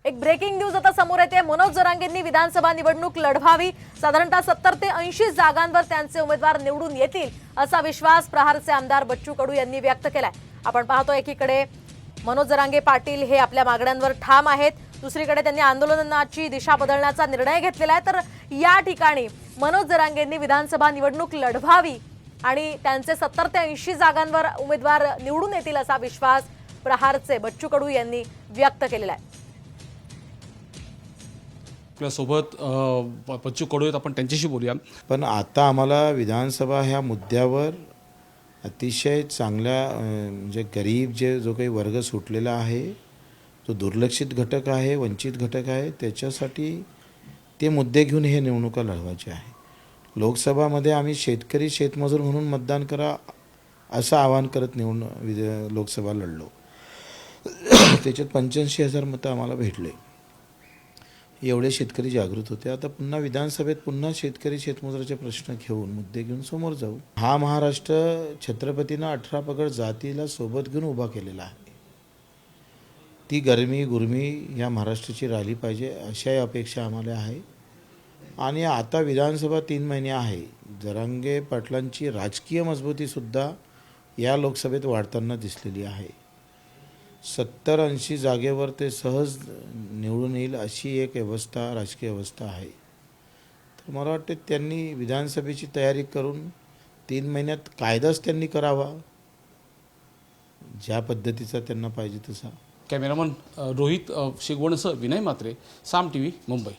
एक breaking news आता समोर येते। मनोज जरांगेंनी विधानसभा निवडणूक लढवावी, साधारणतः 70 ते 80 जागांवर त्यांचे उमेदवार निवडून येतील असा विश्वास प्रहारचे आमदार बच्चू कडू यांनी व्यक्त केलाय। आपण पाहतो एकीकडे मनोज जरांगे पाटील हे आपल्या मागण्यांवर ठाम आहेत, दुसरीकडे त्यांनी आंदोलनाची दिशा बदलण्याचा निर्णय घेतलेला आहे। तर या ठिकाणी मनोज जरांगेंनी विधानसभा निवडणूक लढवावी आणि त्यांचे 70 ते 80 जागांवर उमेदवार निवडून येतील असा विश्वास प्रहारचे बच्चू कडू यांनी व्यक्त केलेला आहे। आपल्यासोबत बच्चू कडू आहेत, आपण त्यांच्याशी बोलूया। पण आता आम्हाला विधानसभा ह्या मुद्द्यावर अतिशय चांगल्या म्हणजे गरीब जो काही वर्ग सुटलेला आहे, जो दुर्लक्षित घटक आहे, वंचित घटक आहे, त्याच्यासाठी ते मुद्दे घेऊन हे निवडणुका लढवायचे आहे। लोकसभामध्ये आम्ही शेतकरी शेतमजूर म्हणून मतदान करा असं आवाहन करत लोकसभा लढलो। त्याच्यात 85,000 मतं आम्हाला भेटले। एवढे शेतकरी जागृत होते। आता पुन्हा विधानसभेत पुन्हा शेतकरी शेतमजुराचे प्रश्न घेऊन मुद्दे घेऊन समोर जाऊ। हा महाराष्ट्र छत्रपतीनं 18 पगड जातीला सोबत घेऊन उभा केलेला आहे। ती गरमी गुरमी या महाराष्ट्राची राहिली पाहिजे अशाही अपेक्षा आम्हाला आहे। आणि आता विधानसभा 3 महिने आहे। जरांगे पाटलांची राजकीय मजबूतीसुद्धा या लोकसभेत वाढताना दिसलेली आहे। 70-80 जागेवर ते सहज निवडून येईल अशी एक व्यवस्था, राजकीय व्यवस्था आहे। तर मला वाटते त्यांनी विधानसभेची तयारी करून 3 महिन्यात कायदाच त्यांनी करावा, ज्या पद्धतीचा त्यांना पाहिजे तसा। कॅमेरामन रोहित शिगवणसह विनय मात्रे, साम टीव्ही, मुंबई।